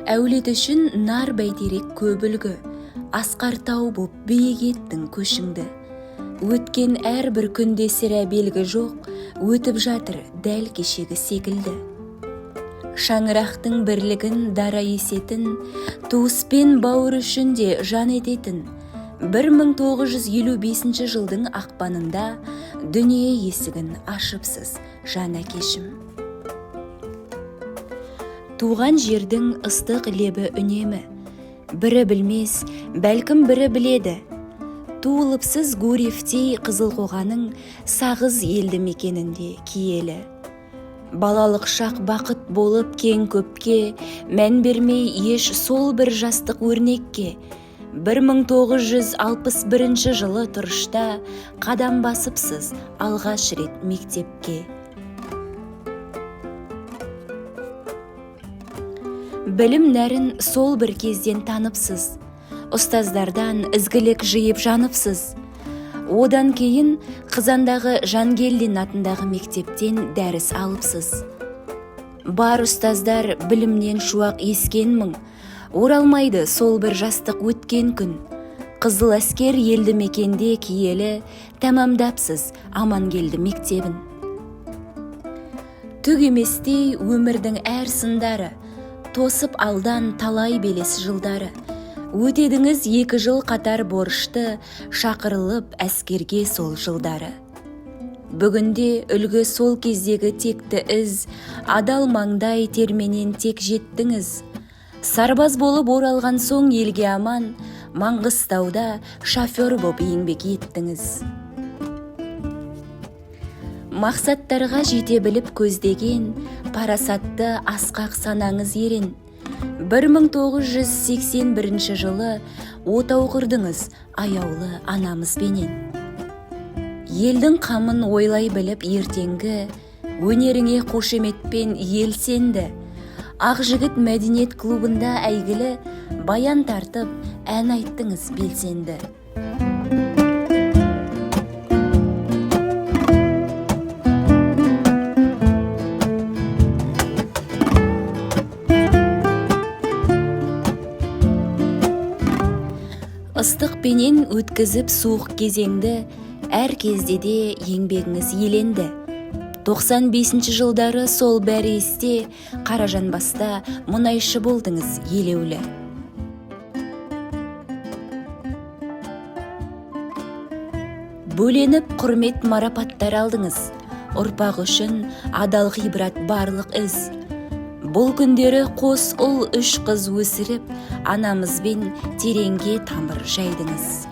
әулет үшін нар бәйтерек көп үлгі, асқар тау боп биік еттің көшіңді. Өткен әрбір күнде сірә белгі жоқ, өтіп жатыр дәл кешегі секілді. Шаңырақтың бірлігін дара есетін, туыспен бауыр үшін де жан ететін, 1955 жылдың ақпанында дүние есігін ашыпсыз, жан әкешім. Туған жердің ыстық лебі үнемі, бірі білмес, бәлкім бірі біледі. Туылыпсыз Гурьевтей Қызылқоғаның сағыз елді мекенінде киелі. Балалық шақ бақыт болып кең көпке, мән бермей еш сол бір жастық өрнекке. 1961 жылы тұрышта қадам басыпсыз алғаш рет мектепке. Білім нәрін сол бір кезден таныпсыз, ұстаздардан ізгілік жиып жаныпсыз. Одан кейін Қызандағы Жангелдин атындағы мектептен дәріс алыпсыз. Бар ұстаздар білімнен шуақ ескен мың, оралмайды сол бір жастық өткен күн. Қызыл әскер елді мекенде киелі, тәмамдапсыз Амангелді мектебін. Түк еместей өмірдің әр сындары, тосып алдан талай белес жылдары. Өтедіңіз 2 жыл қатар борышты, шақырылып әскерге сол жылдары. Бүгінде үлгі сол кездегі текті із, адал маңдай терменен тек жеттіңіз. Сарбаз болып оралған соң елге аман, Маңғыстауда шофер боп еңбек еттіңіз. Мақсаттарға жете біліп көздеген, парасатты асқақ санаңыз ерен. 1981 жылы отау құрдыңыз аяулы анамызбенен. Елдің қамын ойлай біліп ертеңгі, өнеріңе қошеметпен елсенді. Ақжігіт мәдениет клубында әйгілі, баян тартып ән айттыңыз белсенді. Ыстықпенен өткізіп суық кезеңді, әр кезде де еңбегіңіз еленді. 95 жылдары сол бәрі есте, Қаражанбаста мұнайшы болдыңыз елеулі. Бөленіп құрмет марапаттар алдыңыз, ұрпақ үшін адал ғибрат барлық із. Бұл күндері қос ұл 3 қыз өсіріп, анамызбен тереңге тамыр жайдыңыз.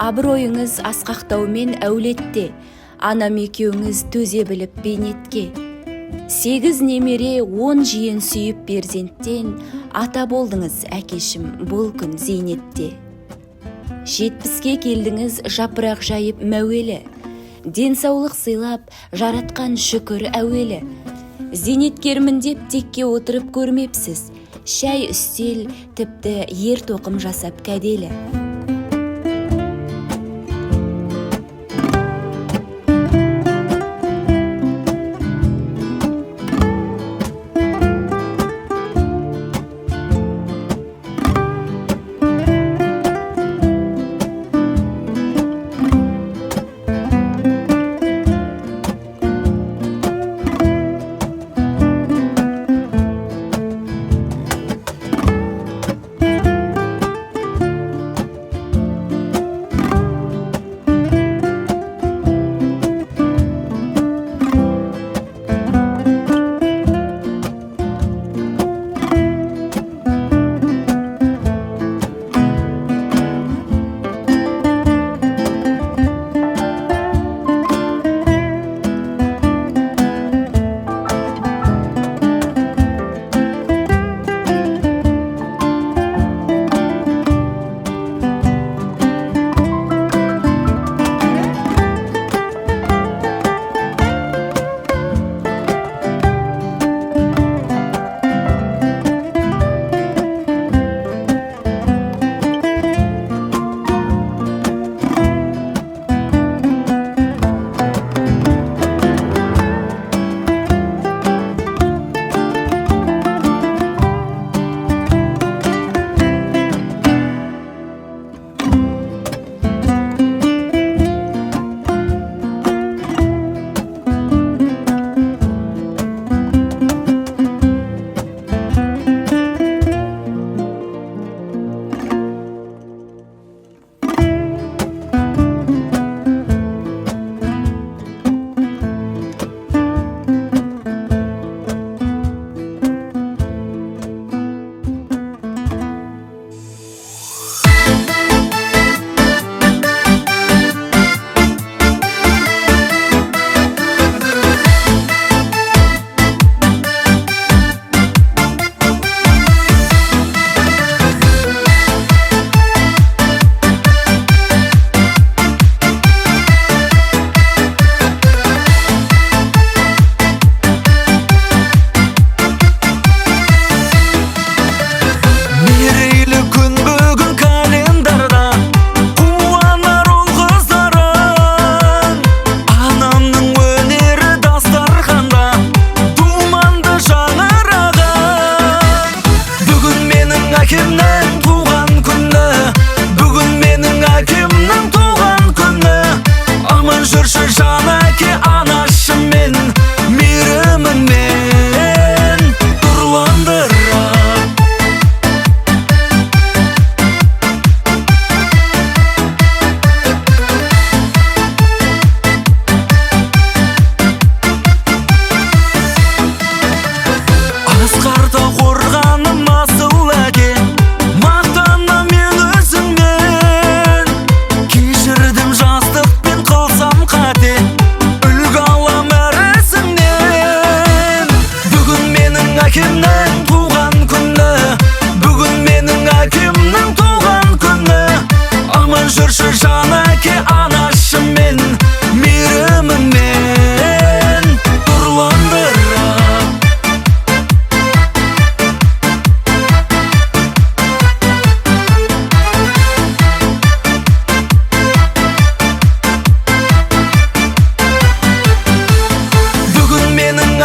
Абыройыңыз асқақтаумен әулетте, анам екеуіңіз төзе біліп бейнетке. 8 немере 10 жиен сүйіп перзенттен, ата болдыңыз әкешім бұл күн зейнетте. 70-ке келдіңіз жапырақ жайып мәуелі, денсаулық сыйлап жаратқан шүкір әуелі. Зейнеткермін деп текке отырып көрмепсіз, шәй үстел тіпті ер тоқым жасап кәделі.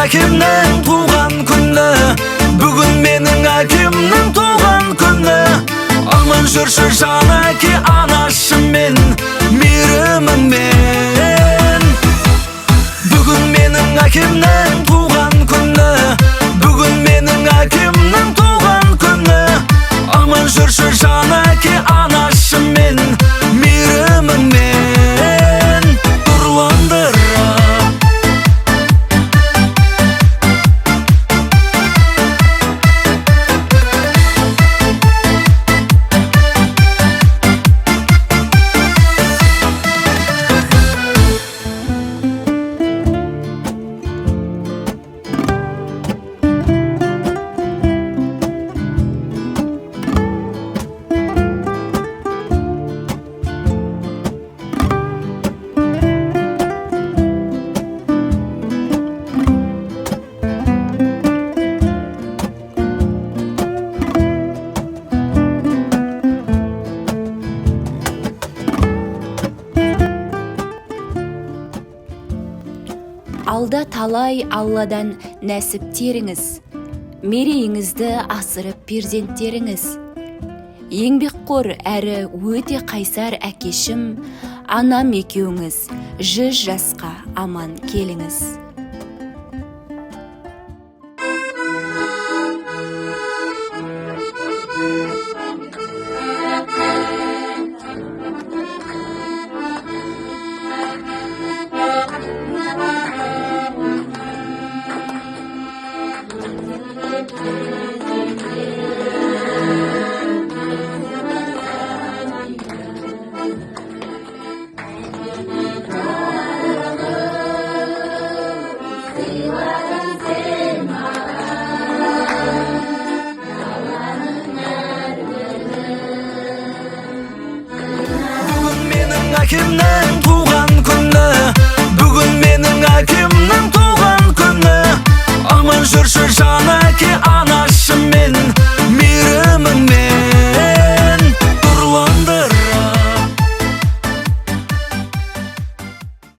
әкемнің туған күні, бүгін менің әкемнің туған күні. Аман жүрші жан әке анашыммен, мейіріміңмен. Бүгін менің әкемнің туған күні, бүгін менің әкемнің туған күні. Аман жүрші жан әке анашыммен, мейіріміңмен нұрландырып. Алда талай Алладан нәсіптеріңіз, мерейіңізді асырып перзенттеріңіз. Еңбекқор әрі өте қайсар әкешім, анам екеуіңіз 100 жасқа аман келіңіз. Әкемнің